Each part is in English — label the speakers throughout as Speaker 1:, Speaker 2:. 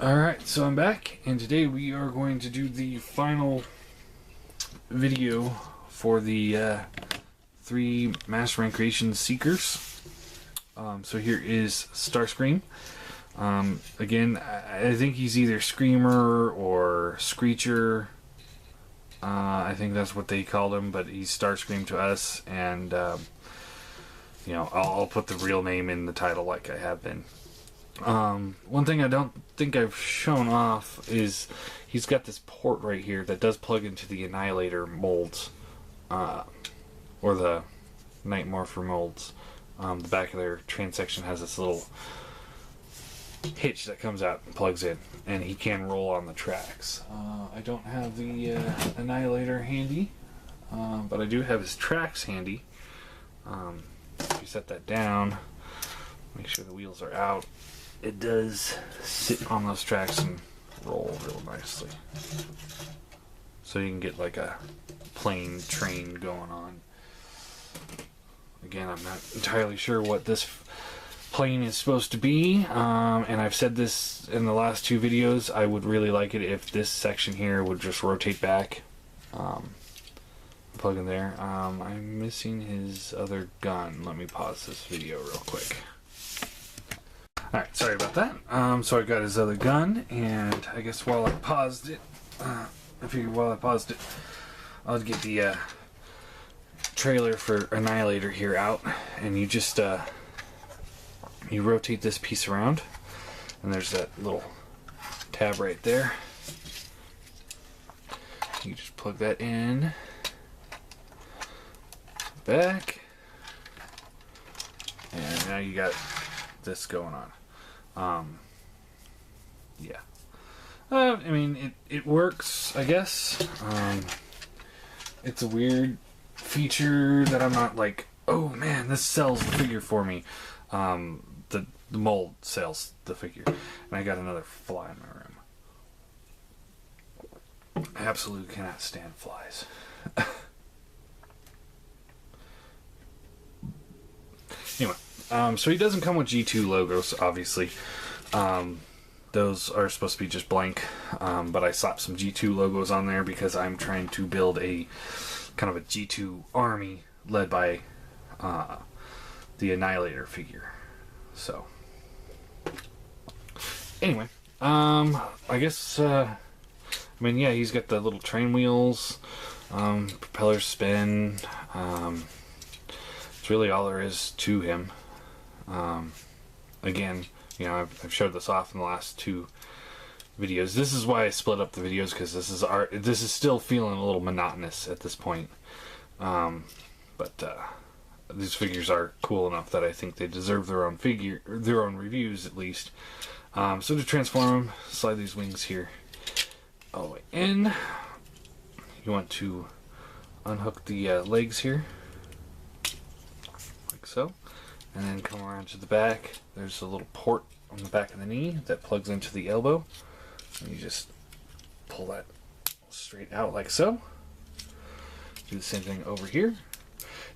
Speaker 1: Alright, so I'm back, and today we are going to do the final video for the 3 Mastermind Creation Seekers. So here is Starscream. Again, I think he's either Screamer or Screecher. I think that's what they called him, but he's Starscream to us, and you know, I'll put the real name in the title like I have been. One thing I don't think I've shown off is he's got this port right here that does plug into the Annihilator molds, or the Night Morpher molds. The back of their train section has this little hitch that comes out and plugs in, and he can roll on the tracks. I don't have the Annihilator handy, but I do have his tracks handy. If you set that down, make sure the wheels are out, it does sit on those tracks and roll real nicely. So you can get like a plain train going on. Again, I'm not entirely sure what this plane is supposed to be, and I've said this in the last 2 videos. I would really like it if this section here would just rotate back. Plug in there. I'm missing his other gun. Let me pause this video real quick. Alright, sorry about that. So I got his other gun, and I guess while I paused it, I'll get the trailer for Annihilator here out, and you just you rotate this piece around, and there's that little tab right there. You just plug that in, back, and now you got this going on. Yeah. I mean, it works, I guess. It's a weird feature that I'm not like, oh man, this sells the figure for me. The mold sells the figure. And I got another fly in my room. I absolutely cannot stand flies. Anyway, so he doesn't come with G2 logos, obviously. Those are supposed to be just blank, but I slapped some G2 logos on there because I'm trying to build a kind of a G2 army led by the Annihilator figure. So, anyway, I guess, I mean, yeah, he's got the little train wheels, propellers spin. It's really all there is to him. Again, you know, I've showed this off in the last 2 videos. This is why I split up the videos, because this is still feeling a little monotonous at this point. But these figures are cool enough that I think they deserve their own reviews at least. So to transform them, slide these wings here all the way in. You want to unhook the legs here, like so, and then come around to the back. There's a little port on the back of the knee that plugs into the elbow, and you just pull that straight out like so. Do the same thing over here.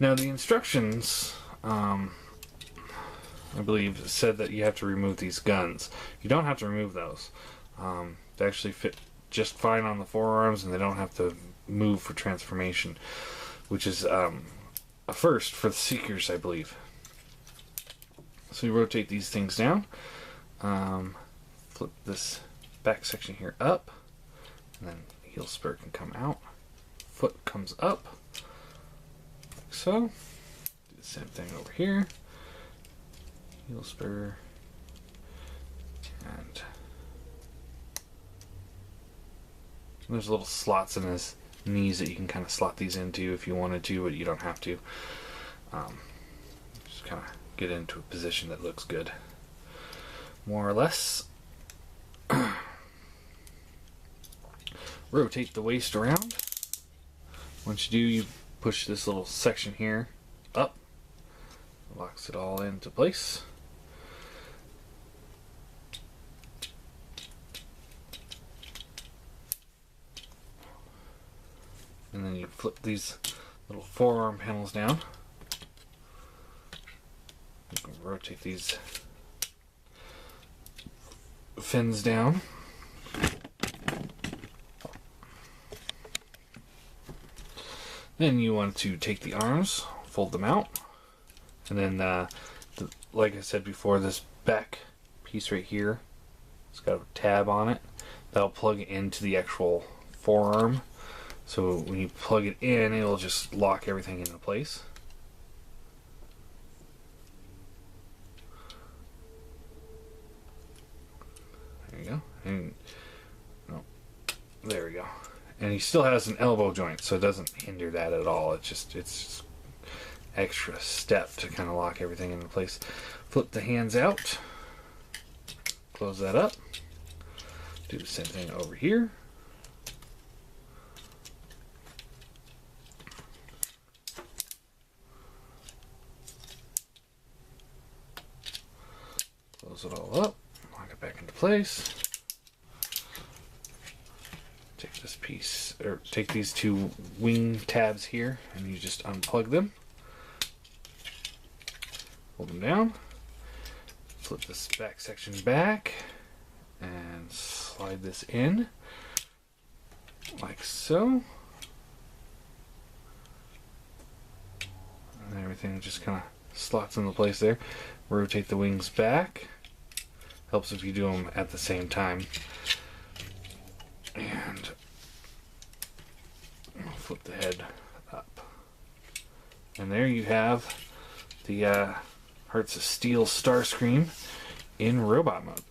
Speaker 1: Now the instructions, I believe, said that you have to remove these guns. You don't have to remove those. They actually fit just fine on the forearms, and they don't have to move for transformation, which is a first for the Seekers, I believe. So you rotate these things down, flip this back section here up, and then heel spur can come out. Foot comes up, like so. Do the same thing over here. Heel spur, and there's little slots in his knees that you can kind of slot these into if you wanted to, but you don't have to. Just kind of get into a position that looks good, more or less. Rotate the waist around. Once you do, you push this little section here up, locks it all into place. And then you flip these little forearm panels down. You can rotate these fins down. Then you want to take the arms, fold them out, and then, like I said before, this back piece right here, it's got a tab on it. That'll plug into the actual forearm. So when you plug it in, it'll just lock everything into place. There you go. And oh, there we go. And he still has an elbow joint, so it doesn't hinder that at all. It's just extra step to kind of lock everything into place. Flip the hands out. Close that up. Do the same thing over here. Close it all up. Lock it back into place. Take this piece, or take these two wing tabs here, and you just unplug them. Hold them down. Flip this back section back. And slide this in. Like so. And everything just kind of slots into place there. Rotate the wings back. Helps if you do them at the same time. And flip the head up. And there you have the Hearts of Steel Starscream in robot mode.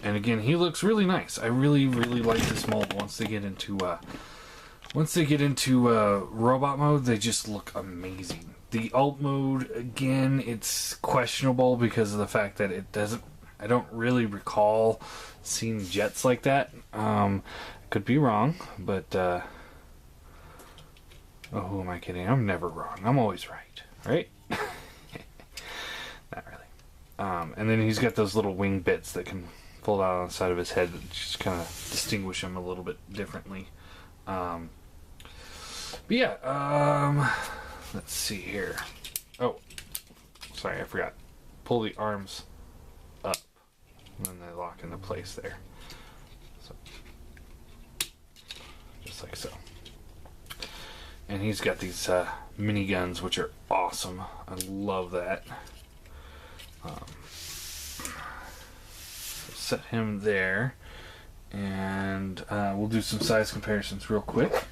Speaker 1: And again, he looks really nice. I really like this mold. Once they get into robot mode, they just look amazing. The alt mode, again, it's questionable because of the fact that it doesn't. I don't really recall seeing jets like that. Could be wrong, but oh, who am I kidding? I'm never wrong. I'm always right, right? Not really. And then he's got those little wing bits that can fold out on the side of his head that just kind of distinguish him a little bit differently. But yeah, let's see here. Oh, sorry, I forgot. Pull the arms up, and then they lock into place there. So, just like so. And he's got these mini guns, which are awesome. I love that. Set him there, and we'll do some size comparisons real quick.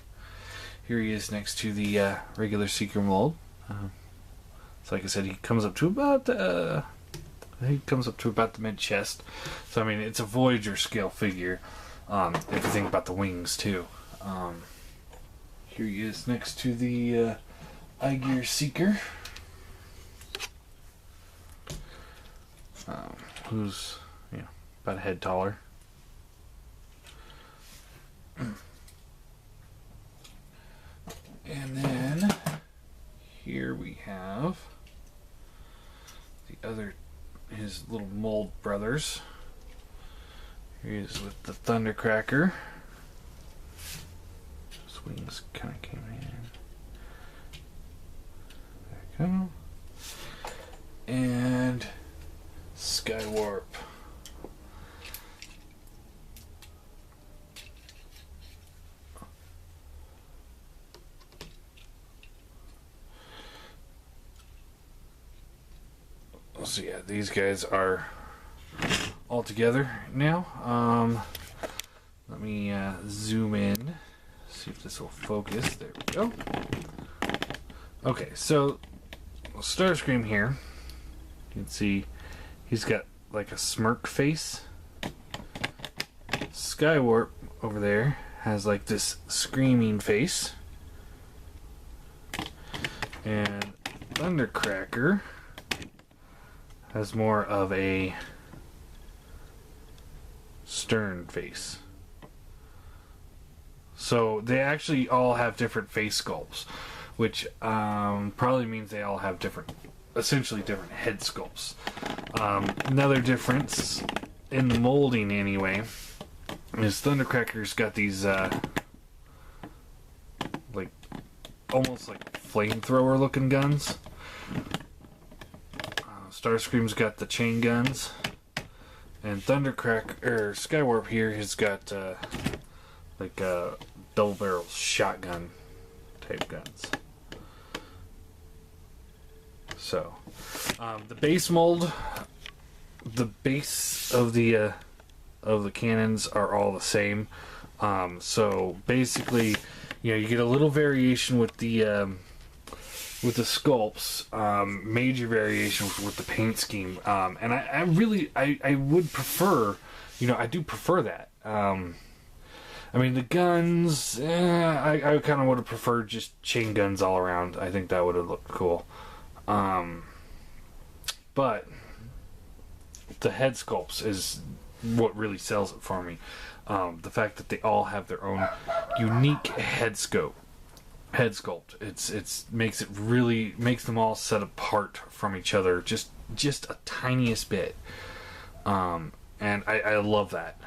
Speaker 1: Here he is next to the regular Seeker mold. So like I said, he comes up to about the mid chest. So I mean, it's a Voyager scale figure. If you think about the wings too. Here he is next to the iGear Seeker, who's about a head taller. And then here we have the other, his little mold brothers. Here he is with the Thundercracker. His wings kind of came in. There we go. And Skywarp. So yeah, these guys are all together now. Let me zoom in, see if this will focus. There we go. Okay, so Starscream here, you can see he's got like a smirk face. Skywarp over there has like this screaming face. And Thundercracker has more of a stern face. So they actually all have different face sculpts, which probably means they all have essentially different head sculpts. Another difference in the molding anyway is Thundercracker's got these like almost like flamethrower looking guns, Starscream's got the chain guns, and Skywarp here has got like double barrel shotgun type guns. So the base mold, the base of the cannons are all the same. So basically, you get a little variation with the sculpts, major variation with the paint scheme, and I would prefer, I do prefer that. I mean, the guns, I kind of would have preferred just chain guns all around. I think that would have looked cool. But the head sculpts is what really sells it for me. The fact that they all have their own unique head sculpt. It's makes them all set apart from each other just a tiniest bit. And I love that.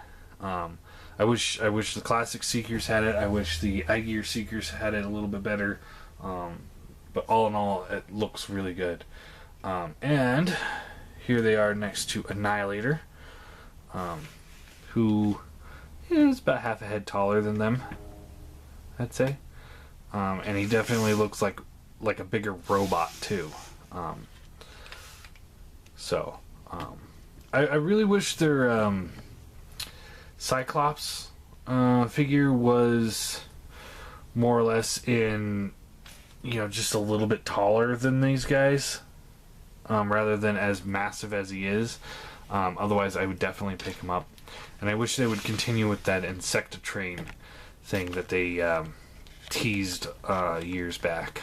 Speaker 1: I wish the classic Seekers had it. I wish the Gear Seekers had it a little bit better. But all in all, it looks really good. And here they are next to Annihilator, who is about half a head taller than them, I'd say. And he definitely looks like a bigger robot too. I really wish their Cyclops figure was more or less in, just a little bit taller than these guys, rather than as massive as he is. Otherwise, I would definitely pick him up. And I wish they would continue with that Insectatrain thing that they teased years back.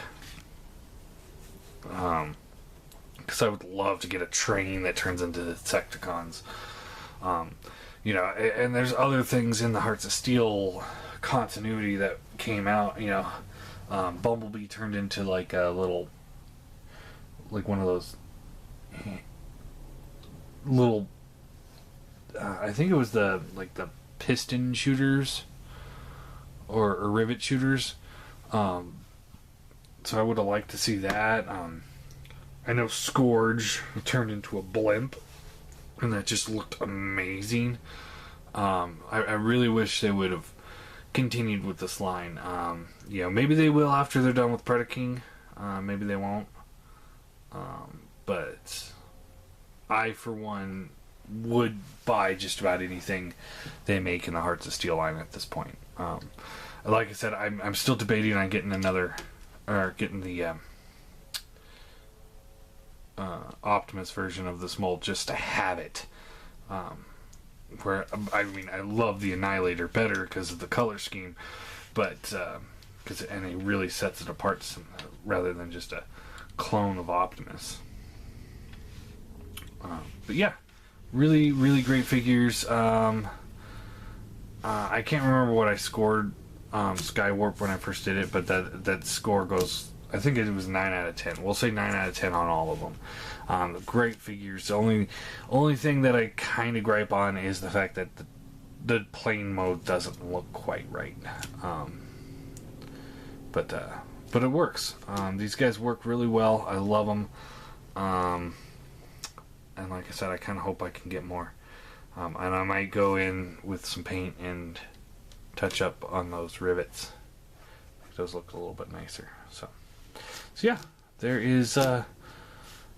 Speaker 1: Because I would love to get a train that turns into the Insecticons. And there's other things in the Hearts of Steel continuity that came out. Bumblebee turned into like a little, like one of those little, I think it was the piston shooters or rivet shooters. So I would have liked to see that. I know Scourge turned into a blimp, and that just looked amazing. I really wish they would have continued with this line. Maybe they will after they're done with Predaking. Maybe they won't. But I, for one, would buy just about anything they make in the Hearts of Steel line at this point. Like I said, I'm still debating on getting the Optimus version of this mold just to have it. I love the Annihilator better because of the color scheme, but and it really sets it apart rather than just a clone of Optimus. But yeah, really, really great figures. I can't remember what I scored Skywarp when I first did it, but that score goes, I think it was 9 out of 10. We'll say 9 out of 10 on all of them. Great figures. The only thing that I kind of gripe on is the fact that the plane mode doesn't look quite right. But it works. These guys work really well. I love them. And like I said, I kind of hope I can get more. And I might go in with some paint and touch up on those rivets. Those look a little bit nicer. So yeah, there is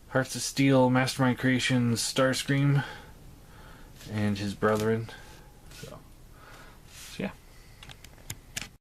Speaker 1: Hearts of Steel Mastermind Creations Starscream and his brethren.